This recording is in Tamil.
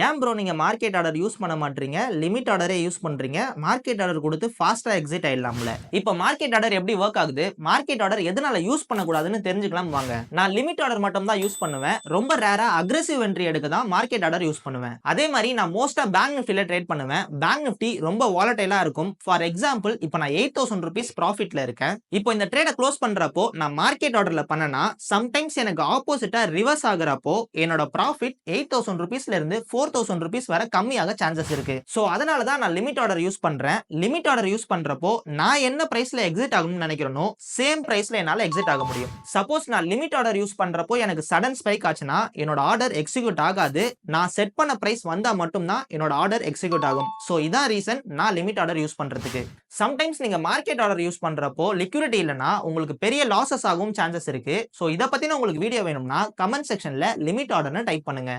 ஏன் ப்ரோ நீங்க மார்க்கெட் ஆர்டர் யூஸ் பண்ண மாட்டீங்க, லிமிட் ஆர்டரே யூஸ் பண்றீங்க, மார்க்கெட் ஆர்டர் கொடுத்து ஃபாஸ்டா எக்ஸிட் ஆயிடலாம்ல. இப்போ மார்க்கெட் ஆர்டர் எப்படி வொர்க் ஆகுது, மார்க்கெட் ஆர்டர் எதனால யூஸ் பண்ணக்கூடாதுன்னு தெரிஞ்சுக்கலாம் வாங்க. நான் லிமிட் ஆர்டர் மட்டும் தான் யூஸ் பண்ணுவேன். ரொம்ப ரேரா அக்ரெசிவ் என்ட்ரி எடுக்க தான் மார்க்கெட் ஆர்டர் யூஸ் பண்ணுவேன். அதே மாதிரி நான் மோஸ்டா பேங்க் நிஃப்டில ட்ரேட் பண்ணுவேன். பேங்க் நிஃப்டி ரொம்ப வாலடைலா இருக்கும். ஃபார் எக்ஸாம்பிள் இப்போ நான் 8000 ரூபீஸ் ப்ராஃபிட்ல இருக்கேன். இப்போ இந்த ட்ரேட க்ளோஸ் பண்றப்போ நான் மார்க்கெட் ஆர்டர்ல பண்ணனா சம்டைம்ஸ் எனக்கு ஆப்போசிட்டா ரிவர்ஸ் ஆகுறப்போ என்னோட ப்ராஃபிட் 8000 ரூபீஸ்ல இருந்து 4000 ரூபீஸ் வரை கம்மியாக சான்சஸ் இருக்கு. சோ அதனால தான் நான் லிமிட் ஆர்டர் யூஸ் பண்றேன். லிமிட் ஆர்டர் யூஸ் பண்றப்போ நான் என்ன பிரைஸ்ல எக்ஸிட் ஆகணும்னு நினைக்கிறேனோ சேம் பிரைஸ்ல என்னால எக்ஸிட் ஆக முடியும். சப்போஸ் நான் லிமிட் ஆர்டர் யூஸ் பண்றப்போ எனக்கு சடன் ஸ்பைக் ஆச்சுனா என்னோட ஆர்டர் எக்ஸிக்யூட் ஆகாது. நான் செட் பண்ண பிரைஸ் வந்தா மட்டும் தான் என்னோட ஆர்டர் எக்ஸிக்யூட் ஆகும். சோ இதான் ரீசன் நான் லிமிட் ஆர்டர் யூஸ் பண்றதுக்கு. சம்டைம்ஸ் நீங்க மார்க்கெட் ஆர்டர் யூஸ் பண்றப்போ லிக்விடிட்டி இல்லனா உங்களுக்கு பெரிய லாசஸ் ஆகும் சான்சஸ் இருக்கு. சோ இத பத்தின உங்களுக்கு வீடியோ வேணும்னா கமெண்ட் செக்ஷன்ல லிமிட் ஆர்டர்னு டைப் பண்ணுங்க.